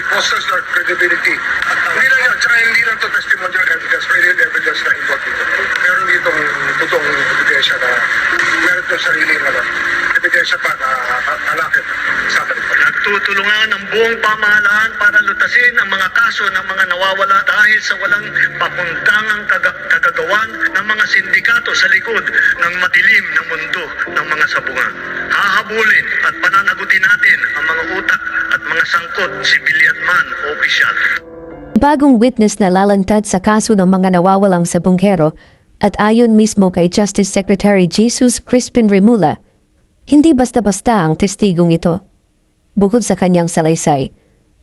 it fosters their credibility. Hindi lang yan, tsaka hindi lang to testimonial evidence, may real evidence na involved dito. Meron ditong totoong ebidensya na meron itong sariling ebidensya pa na alakit sa atin. Nagtutulungan ang buong pamahalaan para lutasin ang mga kaso ng mga nawawala dahil sa walang papuntangang kagagawan ng mga sindikato sa likod ng madilim na mundo ng mga sabungan. Hahabulin at pananagutin natin ang mga utak at mga sangkot, sibilyan man o opisyal. Bagong witness na lalantad sa kaso ng mga nawawalang sabunghero at ayon mismo kay Justice Secretary Jesus Crispin Remulla, hindi basta-basta ang testigong ito. Bukod sa kanyang salaysay,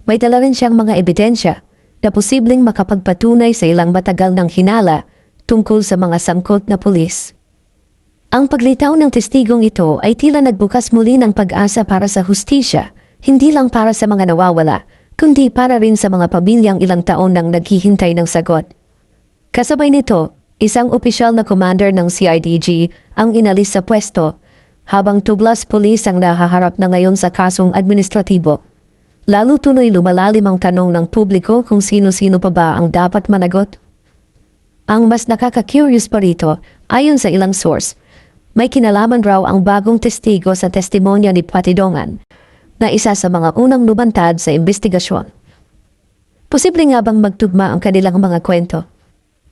may dala rin siyang mga ebidensya na posibleng makapagpatunay sa ilang matagal ng hinala tungkol sa mga sangkot na pulis. Ang paglitaw ng testigong ito ay tila nagbukas muli ng pag-asa para sa hustisya, hindi lang para sa mga nawawala, kundi para rin sa mga pamilyang ilang taon nang naghihintay ng sagot. Kasabay nito, isang opisyal na commander ng CIDG ang inalis sa pwesto, habang tublas pulis ang nahaharap na ngayon sa kasong administratibo. Lalo tuloy lumalalim ang tanong ng publiko kung sino-sino pa ba ang dapat managot. Ang mas nakaka-curious pa rito, ayon sa ilang source, may kinalaman raw ang bagong testigo sa testimonya ni Patidongan, na isa sa mga unang lumantad sa investigasyon. Posible nga bang magtugma ang kanilang mga kwento?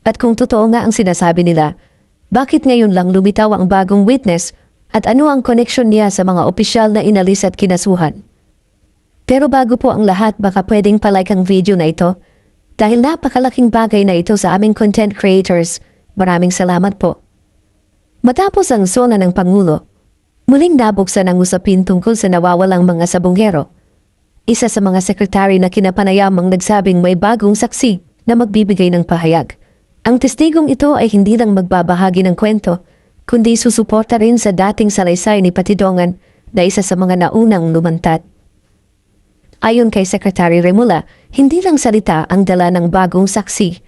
At kung totoo nga ang sinasabi nila, bakit ngayon lang lumitaw ang bagong witness at ano ang koneksyon niya sa mga opisyal na inalis at kinasuhan? Pero bago po ang lahat, baka pwedeng palike ang video na ito dahil napakalaking bagay na ito sa aming content creators. Maraming salamat po. Matapos ang sona ng Pangulo, muling nabuksan ang usapin tungkol sa nawawalang mga sabunghero. Isa sa mga sekretary na kinapanayamang nagsabing may bagong saksi na magbibigay ng pahayag. Ang testigong ito ay hindi lang magbabahagi ng kwento, kundi susuporta rin sa dating salaysay ni Patidongan na isa sa mga naunang lumantad. Ayon kay Secretary Remulla, hindi lang salita ang dala ng bagong saksi.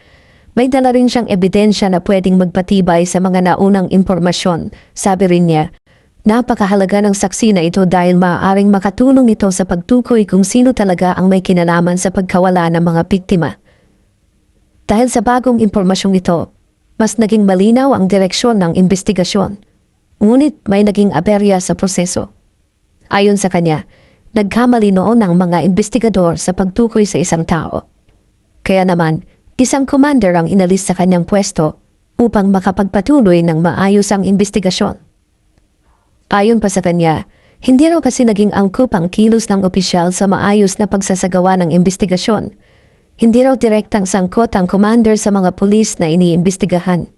May dala rin siyang ebidensya na pwedeng magpatibay sa mga naunang impormasyon. Sabi rin niya, napakahalaga ng saksi na ito dahil maaaring makatulong ito sa pagtukoy kung sino talaga ang may kinalaman sa pagkawala ng mga biktima. Dahil sa bagong impormasyong ito, mas naging malinaw ang direksyon ng investigasyon. Ngunit may naging aberya sa proseso. Ayon sa kanya, nagkamali noon ang mga investigador sa pagtukoy sa isang tao. Kaya naman, isang commander ang inalis sa kanyang pwesto upang makapagpatuloy ng maayos ang investigasyon. Ayon pa sa kanya, hindi raw kasi naging angkop ang kilos ng opisyal sa maayos na pagsasagawa ng investigasyon. Hindi raw direktang sangkot ang commander sa mga pulis na iniimbestigahan.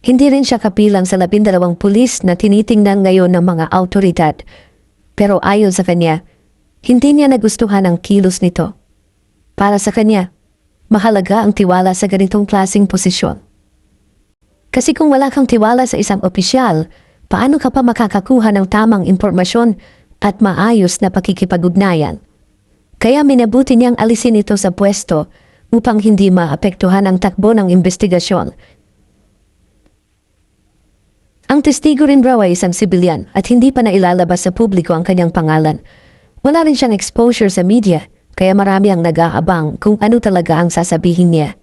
Hindi rin siya kapilang sa 12 pulis na tinitingnan ngayon ng mga autoridad. Pero ayon sa kanya, hindi niya nagustuhan ang kilos nito. Para sa kanya, mahalaga ang tiwala sa ganitong klaseng posisyon. Kasi kung wala kang tiwala sa isang opisyal, paano ka pa makakakuha ng tamang impormasyon at maayos na pakikipag-ugnayan? Kaya minabuti niyang alisin ito sa pwesto upang hindi maapektuhan ang takbo ng investigasyon. Ang testigo rin raw ay isang sibilyan at hindi pa nailalabas sa publiko ang kanyang pangalan. Wala rin siyang exposure sa media, kaya marami ang nag-aabang kung ano talaga ang sasabihin niya.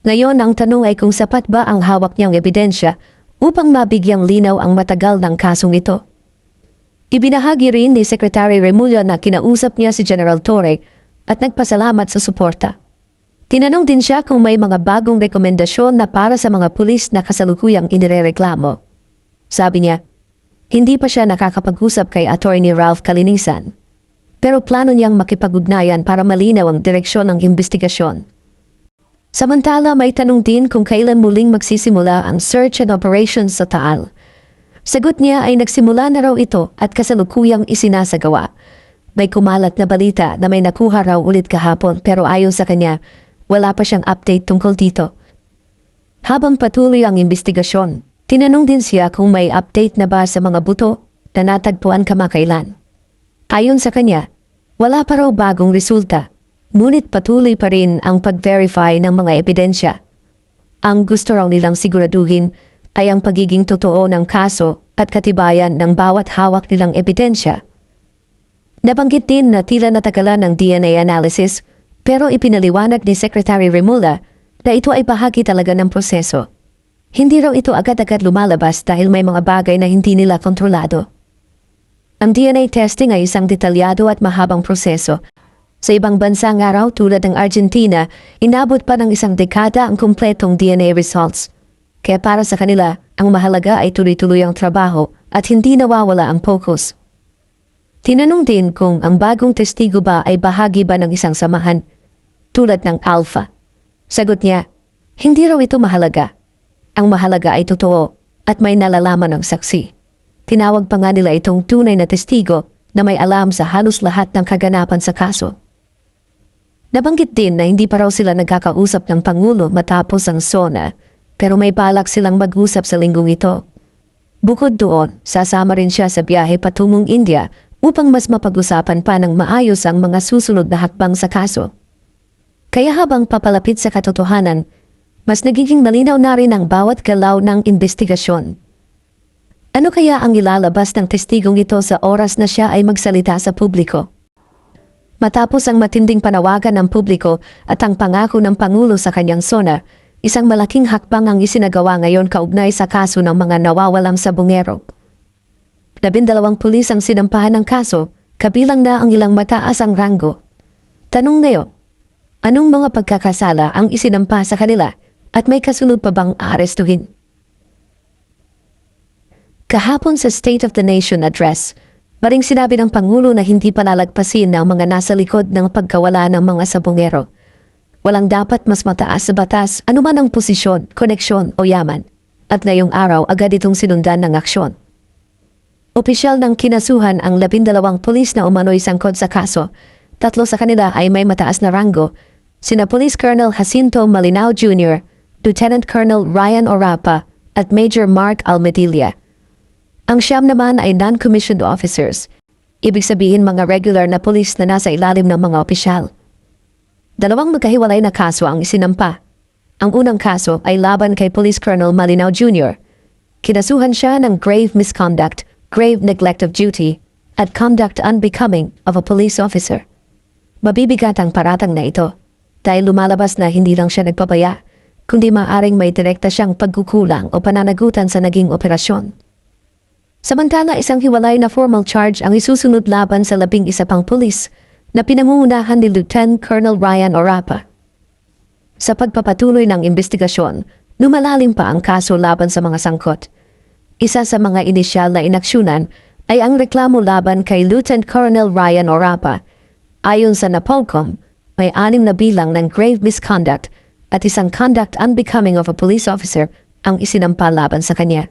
Ngayon, ang tanong ay kung sapat ba ang hawak niyang ebidensya upang mabigyang linaw ang matagal ng kasong ito. Ibinahagi rin ni Secretary Remulla na kinausap niya si General Torre at nagpasalamat sa suporta. Tinanong din siya kung may mga bagong rekomendasyon na para sa mga pulis na kasalukuyang inirereklamo. Sabi niya, hindi pa siya nakakapag-usap kay Attorney Ralph Calinisan, pero plano niyang makipag-ugnayan para malinaw ang direksyon ng investigasyon. Samantala, may tanong din kung kailan muling magsisimula ang search and operations sa Taal. Sagot niya ay nagsimula na raw ito at kasalukuyang isinasagawa. May kumalat na balita na may nakuha raw ulit kahapon pero ayon sa kanya, wala pa siyang update tungkol dito. Habang patuloy ang investigasyon, tinanong din siya kung may update na ba sa mga buto na natagpuan kamakailan. Ayon sa kanya, wala pa raw bagong resulta, ngunit patuloy pa rin ang pag-verify ng mga ebidensya. Ang gusto raw nilang siguraduhin ay ang pagiging totoo ng kaso at katibayan ng bawat hawak nilang ebidensya. Nabanggit din na tila natagalan ng DNA analysis pero ipinaliwanag ni Secretary Remulla na ito ay bahagi talaga ng proseso. Hindi raw ito agad-agad lumalabas dahil may mga bagay na hindi nila kontrolado. Ang DNA testing ay isang detalyado at mahabang proseso. Sa ibang bansa nga raw tulad ng Argentina, inabot pa ng isang dekada ang kumpletong DNA results. Kaya para sa kanila, ang mahalaga ay tuloy-tuloy ang trabaho at hindi nawawala ang focus. Tinanong din kung ang bagong testigo ba ay bahagi ba ng isang samahan, tulad ng Alpha. Sagot niya, hindi raw ito mahalaga. Ang mahalaga ay totoo at may nalalaman ng saksi. Tinawag pa nga nila itong tunay na testigo na may alam sa halos lahat ng kaganapan sa kaso. Nabanggit din na hindi pa raw sila nagkakausap ng Pangulo matapos ang SONA, pero may balak silang mag-usap sa linggong ito. Bukod doon, sasama rin siya sa biyahe patungong India upang mas mapag-usapan pa ng maayos ang mga susunod na hakbang sa kaso. Kaya habang papalapit sa katotohanan, mas nagiging malinaw na rin ang bawat galaw ng investigasyon. Ano kaya ang ilalabas ng testigong ito sa oras na siya ay magsalita sa publiko? Matapos ang matinding panawagan ng publiko at ang pangako ng Pangulo sa kanyang SONA, isang malaking hakbang ang isinagawa ngayon kaugnay sa kaso ng mga nawawalang sabungero. 12 pulis ang sinampahan ng kaso, kabilang na ang ilang mataas ang ranggo. Tanong ngayon, anong mga pagkakasala ang isinampa sa kanila at may kasunod pa bang aarestuhin? Kahapon sa State of the Nation address, maring sinabi ng Pangulo na hindi palalagpasin ng mga nasa likod ng pagkawala ng mga sabongero. Walang dapat mas mataas sa batas anuman ang posisyon, koneksyon o yaman. At ngayong araw agad itong sinundan ng aksyon. Opisyal ng kinasuhan ang 12 pulis na umano'y sangkot sa kaso. 3 sa kanila ay may mataas na ranggo, sina Police Colonel Jacinto Malinao Jr., Lieutenant Colonel Ryan Orapa at Major Mark Almedilla. Ang 9 naman ay non-commissioned officers, ibig sabihin mga regular na pulis na nasa ilalim ng mga opisyal. 2 magkahiwalay na kaso ang isinampa. Ang unang kaso ay laban kay Police Colonel Malinao Jr. Kinasuhan siya ng grave misconduct, grave neglect of duty, at conduct unbecoming of a police officer. Mabibigat ang paratang na ito dahil lumalabas na hindi lang siya nagpabaya, kundi maaring may direkta siyang pagkukulang o pananagutan sa naging operasyon. Samantala, isang hiwalay na formal charge ang isusunod laban sa 11 pang pulis na pinangungunahan ni Lieutenant Colonel Ryan Orapa. Sa pagpapatuloy ng investigasyon, lumalalim pa ang kaso laban sa mga sangkot. Isa sa mga inisyal na inaksyonan ay ang reklamo laban kay Lieutenant Colonel Ryan Orapa. Ayon sa Napolcom, may 6 na bilang ng grave misconduct at isang conduct unbecoming of a police officer ang isinampa laban sa kanya.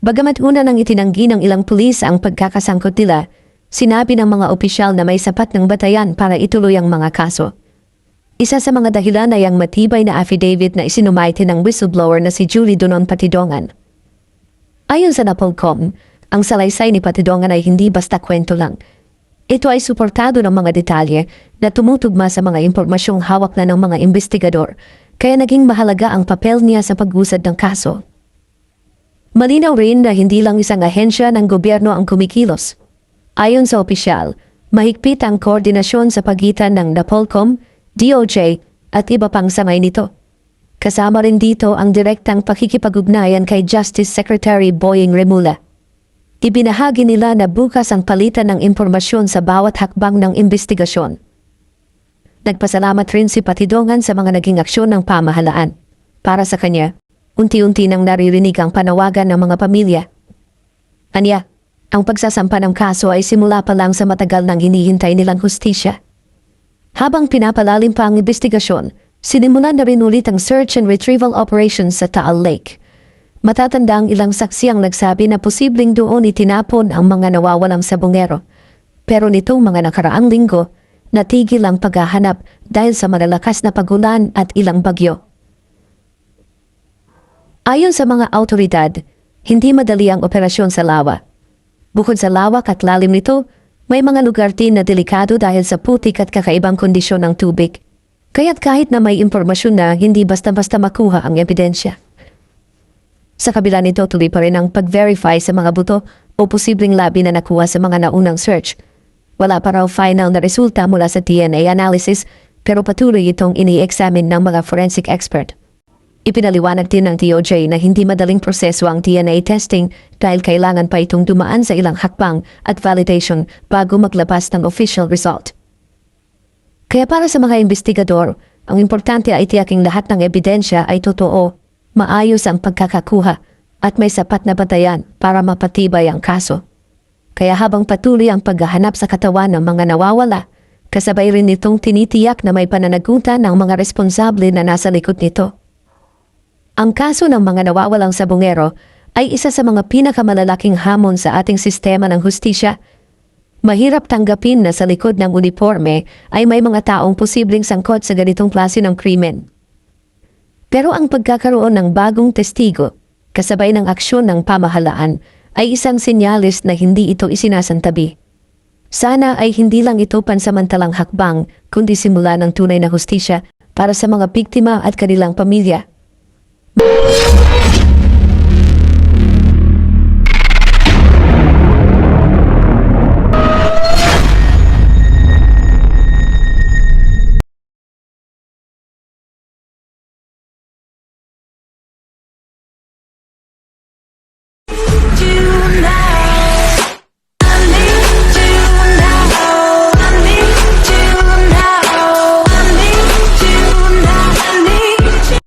Bagamat una nang itinanggi ng ilang pulis ang pagkakasangkot nila, sinabi ng mga opisyal na may sapat ng batayan para ituloy ang mga kaso. Isa sa mga dahilan ay ang matibay na affidavit na isinumaite ng whistleblower na si Julie Donon Patidongan. Ayon sa Napolcom, ang salaysay ni Patidongan ay hindi basta kwento lang. Ito ay suportado ng mga detalye na tumutugma sa mga impormasyong hawak na ng mga investigador, kaya naging mahalaga ang papel niya sa pag-usad ng kaso. Malinaw rin na hindi lang isang ahensya ng gobyerno ang kumikilos. Ayon sa opisyal, mahigpit ang koordinasyon sa pagitan ng Napolcom, DOJ at iba pang sangay nito. Kasama rin dito ang direktang pakikipag-ugnayan kay Justice Secretary Boying Remulla. Ibinahagi nila na bukas ang palitan ng impormasyon sa bawat hakbang ng investigasyon. Nagpasalamat rin si Patidongan sa mga naging aksyon ng pamahalaan. Para sa kanya, unti-unti nang naririnig ang panawagan ng mga pamilya. Anya, ang pagsasampa ng kaso ay simula pa lang sa matagal nang hinihintay nilang hustisya. Habang pinapalalim pa ang investigasyon, sinimulan na rin ulit ang search and retrieval operations sa Taal Lake. Matatanda ang ilang saksi ang nagsabi na posibleng doon itinapon ang mga nawawalang sabongero. Pero nitong mga nakaraang linggo, natigil ang paghahanap dahil sa malalakas na pagulan at ilang bagyo. Ayon sa mga autoridad, hindi madali ang operasyon sa lawa. Bukod sa lawak at lalim nito, may mga lugar din na delikado dahil sa putik at kakaibang kondisyon ng tubig. Kaya't kahit na may impormasyon na hindi basta-basta makuha ang ebidensya. Sa kabila nito, tuloy pa rin ang pag-verify sa mga buto o posibleng labi na nakuha sa mga naunang search. Wala pa raw final na resulta mula sa DNA analysis pero patuloy itong ini-examine ng mga forensic expert. Ipinaliwanag din ng DOJ na hindi madaling proseso ang DNA testing dahil kailangan pa itong dumaan sa ilang hakbang at validation bago maglabas ng official result. Kaya para sa mga investigador, ang importante ay tiyaking lahat ng ebidensya ay totoo, maayos ang pagkakakuha at may sapat na batayan para mapatibay ang kaso. Kaya habang patuloy ang paghahanap sa katawan ng mga nawawala, kasabay rin nitong tinitiyak na may pananagutan ng mga responsable na nasa likod nito. Ang kaso ng mga nawawalang sabungero ay isa sa mga pinakamalalaking hamon sa ating sistema ng hustisya. Mahirap tanggapin na sa likod ng uniforme ay may mga taong posibleng sangkot sa ganitong klase ng krimen. Pero ang pagkakaroon ng bagong testigo, kasabay ng aksyon ng pamahalaan, ay isang sinyalis na hindi ito isinasantabi. Sana ay hindi lang ito pansamantalang hakbang, kundi simula ng tunay na hustisya para sa mga biktima at kanilang pamilya.